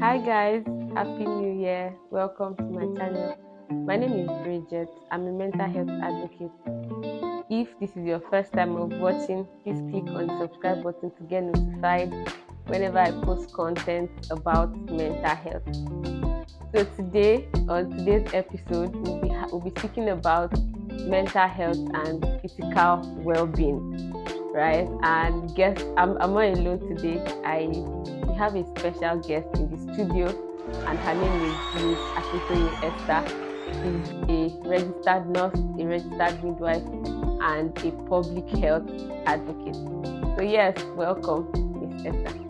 Hi guys, Happy New Year. Welcome to my channel. My name is Bridget. I'm a mental health advocate. If this is your first time of watching, please click on the subscribe button to get notified whenever I post content about mental health. So today, on today's episode, we'll be speaking about mental health and physical well-being, right? And guess I'm not alone today. We have a special guest in the studio, and her name is Miss Akintoye Esther. She's a registered nurse, a registered midwife, and a public health advocate. So yes, welcome, Miss Esther.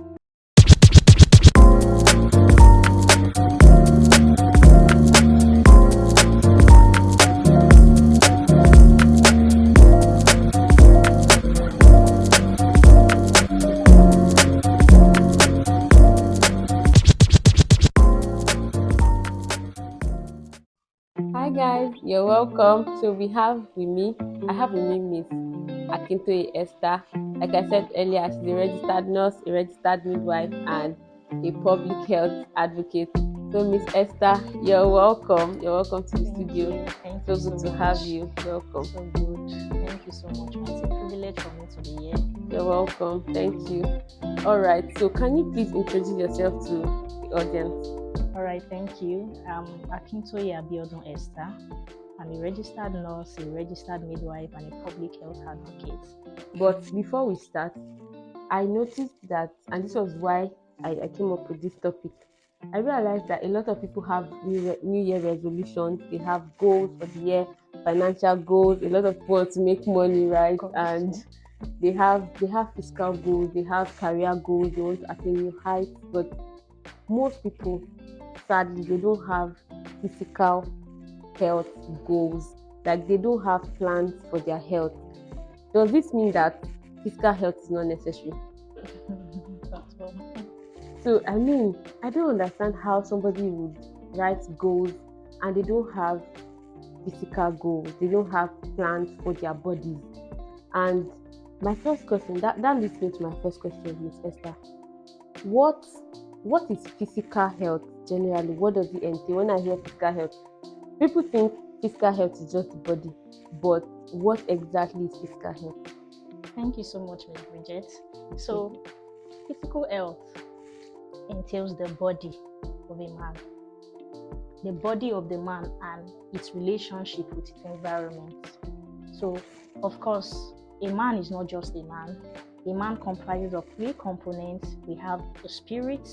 Hi guys, you're welcome. So I have with me Miss Akintoye Esther. Like I said earlier, she's a registered nurse, a registered midwife, and a public health advocate. So Miss Esther, you're welcome. You're welcome to the studio. Thank So you good so to much. have you. Welcome. So good. Thank you so much. It's a privilege for me to be here. You're welcome. Thank you. All right. So can you please introduce yourself to the audience? All right, thank you. I'm Akintoye Abiodun Esther. I'm a registered nurse, a registered midwife, and a public health advocate. But before we start, I noticed that, and this was why I came up with this topic. I realized that a lot of people have New Year resolutions. They have goals for the year, financial goals. A lot of people want to make money, right? And they have fiscal goals. They have career goals. They want to attain new heights. But most people, sadly, they don't have physical health goals. Like they don't have plans for their health. Does this mean that physical health is not necessary? That's all. So I don't understand how somebody would write goals and they don't have physical goals. They don't have plans for their bodies. And my first question, that leads me to my first question, Miss Esther. What is physical health generally? What does it entail? When I hear physical health, people think physical health is just the body, but what exactly is physical health? Thank you so much, Ms. Bridget. So, physical health entails the body of a man, the body of the man and its relationship with its environment. So, of course, a man is not just a man. A man comprises of three components. We have the spirit,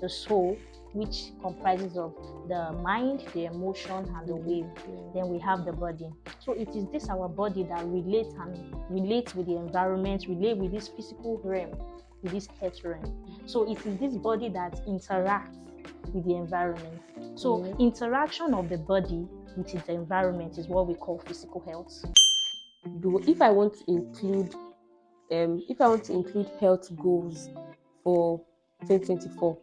the soul, which comprises of the mind, the emotion, and the will. Then we have the body. So it is this our body that relates with the environment, relate with this physical realm, with this earth realm. So it is this body that interacts with the environment. So interaction of the body with its environment is what we call physical health. If I want to include health goals for 2024,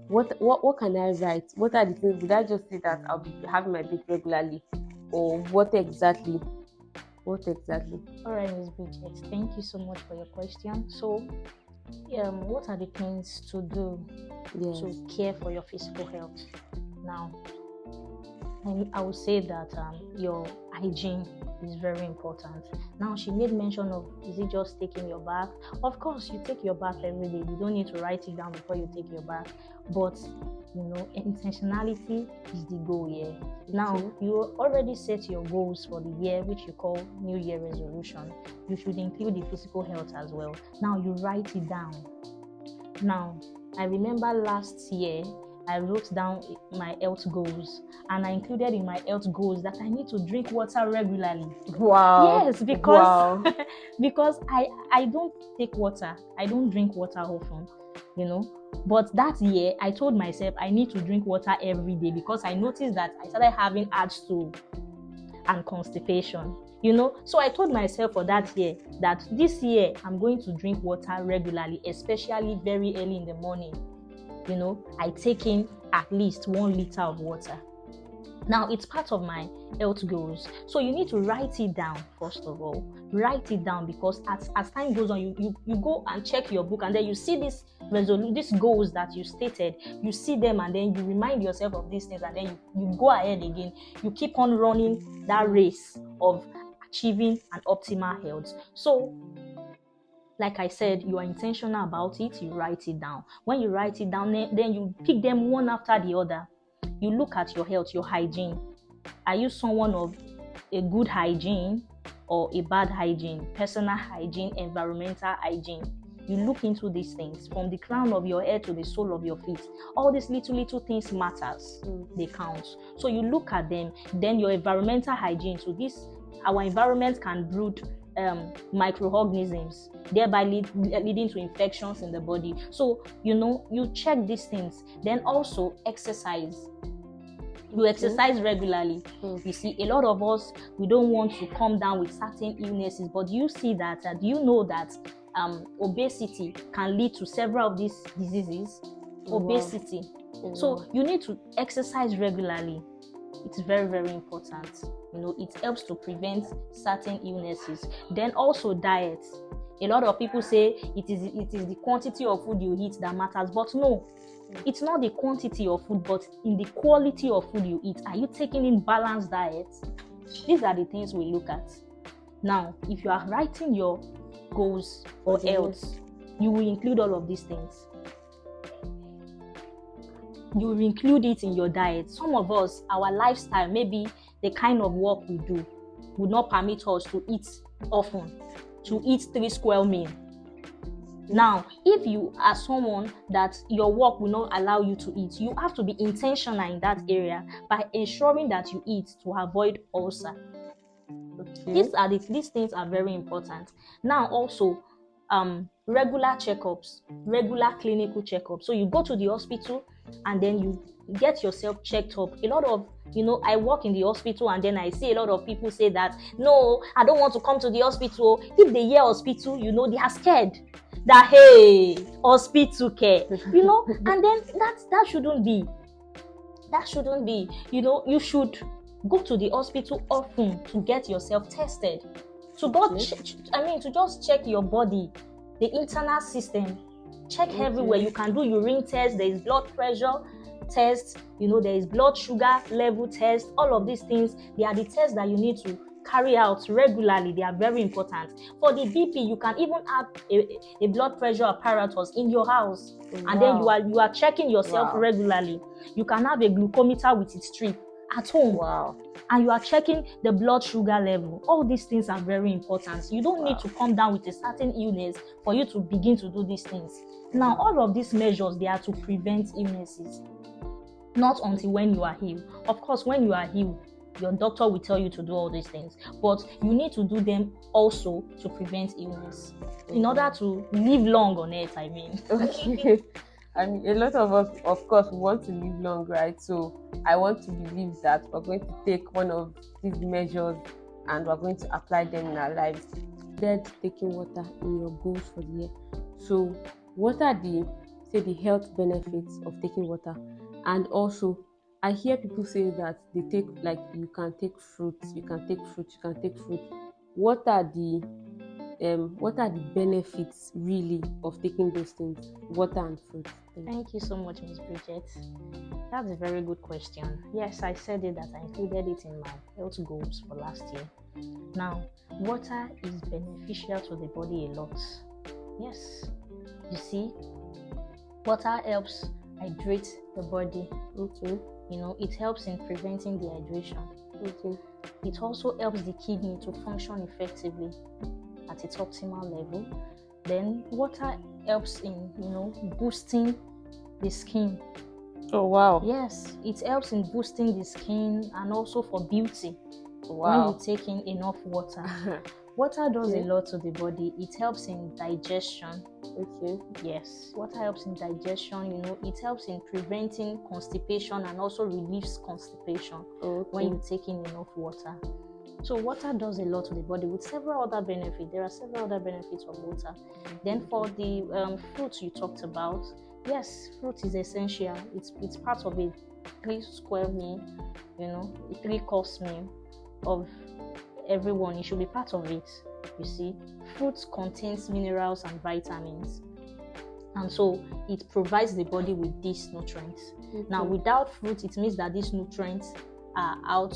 what can I write? What are the things? Would I just say that I'll be having my break regularly, or what exactly? All right, Ms. Bridget, thank you so much for your question. So, what are the things to do to care for your physical health? Now, I would say that your hygiene is very important. Now, she made mention of, is it just taking your bath? Of course, you take your bath every day. You don't need to write it down before you take your bath. But, intentionality is the goal here. Now, you already set your goals for the year, which you call New Year resolution. You should include the physical health as well. Now, you write it down. Now, I remember last year, I wrote down my health goals, and I included in my health goals that I need to drink water regularly. Wow. Yes, because I don't take water. I don't drink water often, But that year, I told myself I need to drink water every day because I noticed that I started having hard stool and constipation. So I told myself for that year that this year I'm going to drink water regularly, especially very early in the morning. I take in at least 1 liter of water. Now, it's part of my health goals. So you need to write it down, first of all. Write it down, because as time goes on, you go and check your book, and then you see these goals that you stated. You see them, and then you remind yourself of these things, and then you go ahead again. You keep on running that race of achieving an optimal health. So, like I said, you are intentional about it, you write it down. When you write it down, then you pick them one after the other. You look at your health, your hygiene. Are you someone of a good hygiene or a bad hygiene? Personal hygiene, environmental hygiene. You look into these things from the crown of your head to the sole of your feet. All these little things matters. They count. So you look at them. Then your environmental hygiene. So our environment can brood microorganisms, thereby leading to infections in the body. So you check these things. Then also exercise. You exercise regularly. You see, a lot of us, we don't want to come down with certain illnesses, but you see that, do you know that obesity can lead to several of these diseases? Obesity. So you need to exercise regularly. It's very, very important. It helps to prevent certain illnesses. Then also diet. A lot of people say it is the quantity of food you eat that matters, but no. It's not the quantity of food, but in the quality of food you eat. Are you taking in balanced diet? These are the things we look at. Now, if you are writing your goals for health, you will include all of these things. You will include it in your diet. Some of us, our lifestyle, maybe the kind of work we do, would not permit us to eat often, to eat 3 square meals. Now, if you are someone that your work will not allow you to eat, you have to be intentional in that area by ensuring that you eat to avoid ulcer. These things are very important. Now, also, regular checkups, regular clinical checkups. So you go to the hospital and then you get yourself checked up. A lot of, I work in the hospital, and then I see a lot of people say that, no, I don't want to come to the hospital. If they hear hospital, they are scared. That, hey, hospital care, and then that shouldn't be. That shouldn't be. You should go to the hospital often to get yourself tested. To just check your body, the internal system, check everywhere. You can do urine test, there is blood pressure test, there is blood sugar level test. All of these things, they are the tests that you need to carry out regularly. They are very important. For the BP, you can even have a blood pressure apparatus in your house. And then you are checking yourself regularly. You can have a glucometer with its strip at home. And you are checking the blood sugar level. All these things are very important. You don't need to come down with a certain illness for you to begin to do these things. Now, all of these measures, they are to prevent illnesses, not until when you are healed. Of course, when you are healed, your doctor will tell you to do all these things, but you need to do them also to prevent illness, in order to live long on earth, I mean. Okay. A lot of us, of course, want to live long, right? So I want to believe that we're going to take one of these measures and we're going to apply them in our lives. Then taking water in your goals for the year. So what are the health benefits of taking water? And also, I hear people say that they take, like, you can take fruits. What are the benefits really of taking those things, water and fruit? Thank you so much, Ms. Bridget. That's a very good question. Yes, I said it that I included it in my health goals for last year. Now, water is beneficial to the body a lot. Yes, you see, water helps hydrate the body. Okay. It helps in preventing dehydration. Okay. It also helps the kidney to function effectively at its optimal level. Then water helps in, boosting the skin. Oh, wow. Yes, it helps in boosting the skin and also for beauty. Wow. When you take in enough water. Water does a lot to the body. It helps in digestion. Okay. Yes, water helps in digestion. It helps in preventing constipation and also relieves constipation when you take in enough water. So water does a lot to the body with several other benefits. There are several other benefits of water. Then for the fruits you talked about, yes, fruit is essential. It's part of a 3 square meal, a 3 course meal of everyone. It should be part of it. You see, fruit contains minerals and vitamins, and so it provides the body with these nutrients. Now, without fruit, it means that these nutrients are out.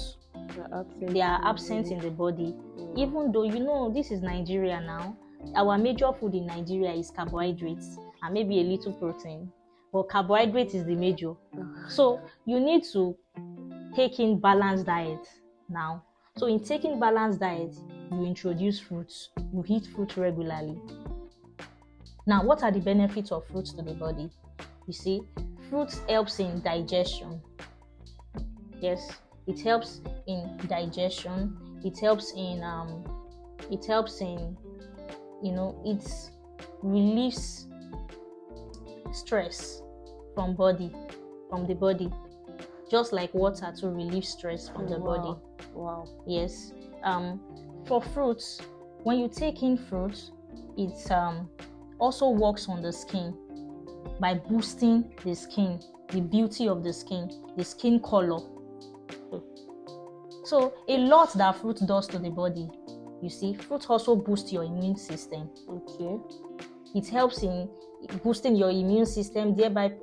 They are absent in the body. Even though this is Nigeria now, our major food in Nigeria is carbohydrates and maybe a little protein, but carbohydrate is the major. So you need to take in balanced diet now. So in taking balanced diet, you introduce fruits. You eat fruit regularly. Now, what are the benefits of fruits to the body? You see, fruits helps in digestion. Yes, it helps in digestion. It helps in it relieves stress from the body, just like water to relieve stress from the body. Wow. Yes. For fruits, when you take in fruits, it also works on the skin by boosting the skin, the beauty of the skin color. So a lot that fruit does to the body. You see, fruit also boosts your immune system. Okay. It helps in boosting your immune system, thereby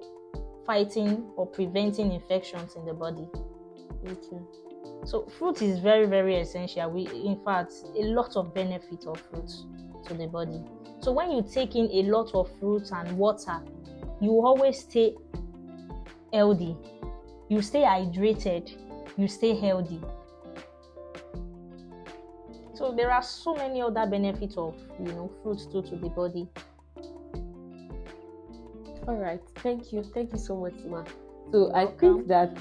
fighting or preventing infections in the body. Okay. So fruit is very, very essential. In fact, a lot of benefit of fruits to the body. So when you take in a lot of fruits and water, you always stay healthy. You stay hydrated. You stay healthy. So there are so many other benefits of fruits too to the body. All right, thank you so much, Ma. So I think that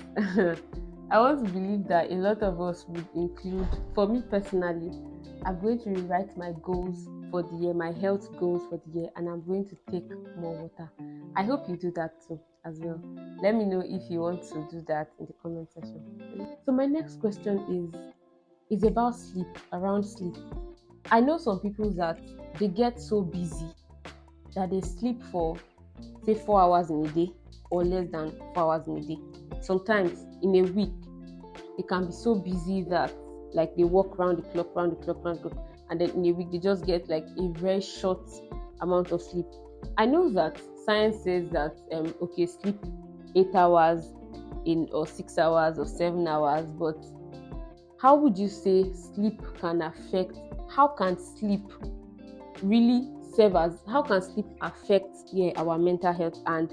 I want to believe that a lot of us would include. For me personally, I'm going to rewrite my goals for the year, my health goals for the year, and I'm going to take more water. I hope you do that too as well. Let me know if you want to do that in the comment section. So my next question is about sleep, around sleep. I know some people that they get so busy that they sleep for, say, 4 hours in a day or less than 4 hours in a day. Sometimes in a week, they can be so busy that like they walk round the clock, and then in a week they just get like a very short amount of sleep. I know that science says that sleep 8 hours or 6 hours or 7 hours, but how would you say sleep can affect? How can sleep really serve as? How can sleep affect our mental health and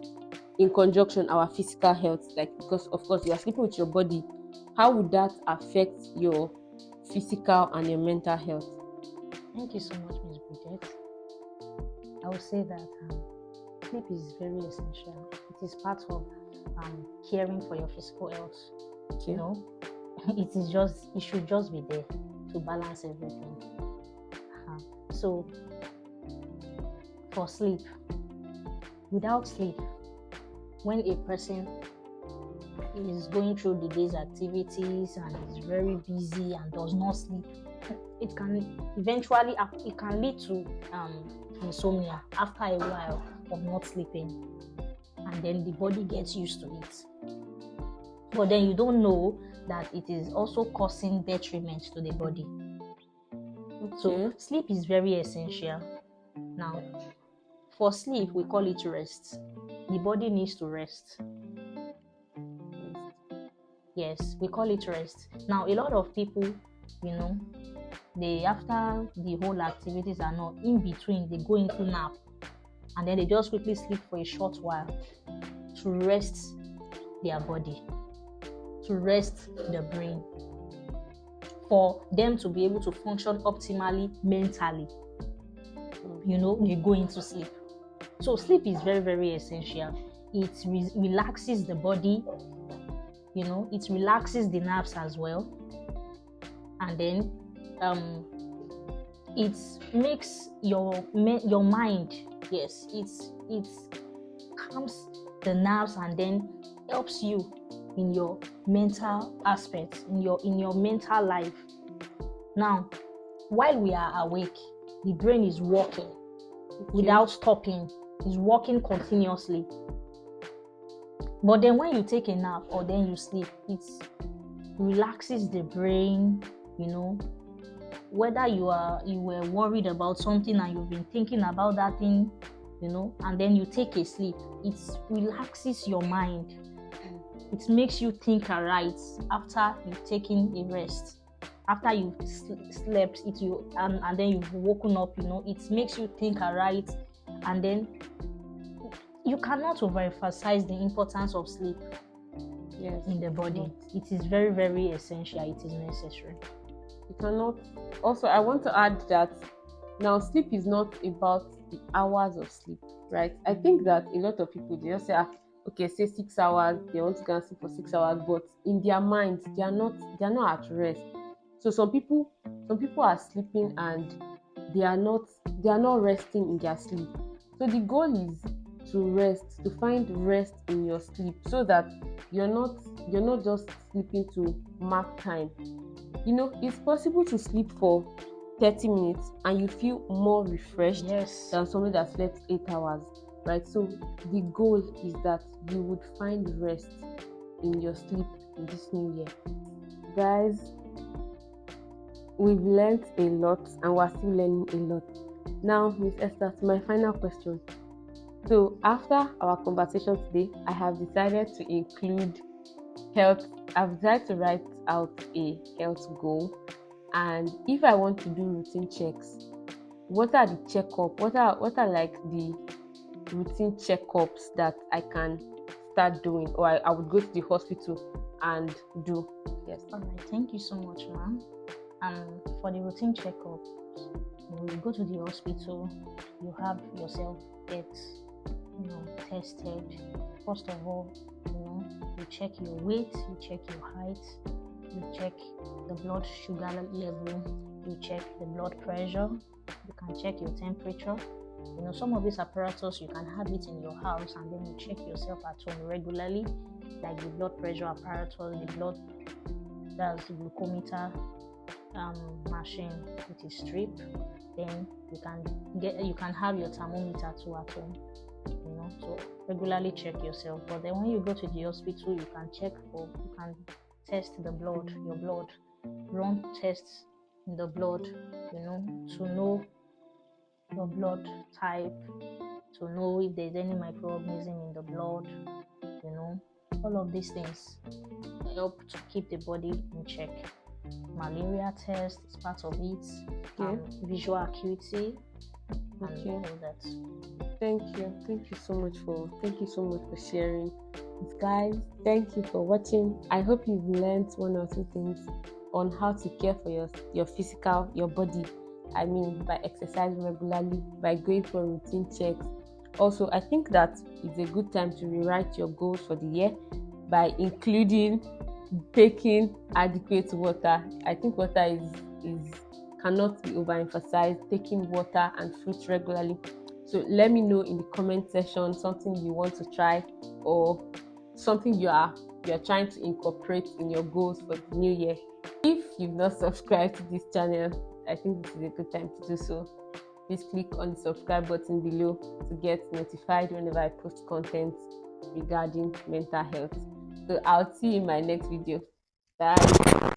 in conjunction our physical health? Like, because of course you are sleeping with your body, how would that affect your physical and your mental health? Thank you so much, Ms. Bridget. I would say that sleep is very essential. It is part of caring for your physical health. Okay. It should just be there to balance everything. So for sleep, without sleep, when a person is going through the day's activities and is very busy and does not sleep, it can lead to insomnia after a while of not sleeping, and then the body gets used to it. But then you don't know that it is also causing detriment to the body. Okay. So sleep is very essential. Now, for sleep, we call it rest. The body needs to rest. Yes, we call it rest. Now, a lot of people, they after the whole activities are not in between, they go into nap, and then they just quickly sleep for a short while to rest their body, to rest the brain, for them to be able to function optimally mentally. They go into sleep. So sleep is very, very essential. It relaxes the body, it relaxes the nerves as well, and then it makes your mind, yes, it calms the nerves and then helps you in your mental aspects, in your mental life. Now, while we are awake, the brain is working without stopping. It's working continuously. But then when you take a nap or then you sleep, it relaxes the brain, you know. Whether you were worried about something and you've been thinking about that thing, you know, and then you take a sleep, it relaxes your mind. It makes you think aright after you've taken a rest. After you've slept, and then you've woken up, you know, it makes you think aright. And then you cannot overemphasize the importance of sleep in the body. It is very, very essential. It is necessary. You cannot. Also, I want to add that now sleep is not about the hours of sleep, right? I think that a lot of people, they just say, okay, say 6 hours, they want to go and sleep for 6 hours, but in their minds, they are not at rest. So some people are sleeping and they are not resting in their sleep. So the goal is to rest, to find rest in your sleep, so that you're not just sleeping to mark time. You know, it's possible to sleep for 30 minutes and you feel more refreshed than somebody that slept 8 hours, right? So the goal is that you would find rest in your sleep in this new year. Guys, we've learned a lot and we're still learning a lot. Now, Miss Esther, to my final question. So after our conversation today, I have decided to include health. I've decided to write out a health goal, and if I want to do routine checks, what are the checkup? What are like the routine checkups that I can start doing, or I would go to the hospital and do? Yes. All right. Thank you so much, ma'am. For the routine checkup, you go to the hospital. You have yourself get tested. First of all, you check your weight, you check your height, you check the blood sugar level, you check the blood pressure, you can check your temperature. Some of these apparatus, you can have it in your house and then you check yourself at home regularly, like the blood pressure apparatus, that's the glucometer machine with a strip. Then you can have your thermometer too at home. So regularly check yourself. But then when you go to the hospital, you can test your blood, run tests in the blood, to know your blood type, to know if there's any microorganism in the blood. All of these things help to keep the body in check. Malaria test is part of it. Visual acuity. And all that. Thank you so much for sharing. Guys, thank you for watching. I hope you've learned one or two things on how to care for your body. I mean, by exercising regularly, by going for routine checks. Also, I think that it's a good time to rewrite your goals for the year by including taking adequate water. I think water cannot be overemphasized. Taking water and fruits regularly. So let me know in the comment section something you want to try, or something you are trying to incorporate in your goals for the new year. If you've not subscribed to this channel, I think this is a good time to do so. Please click on the subscribe button below to get notified whenever I post content regarding mental health. So I'll see you in my next video. Bye.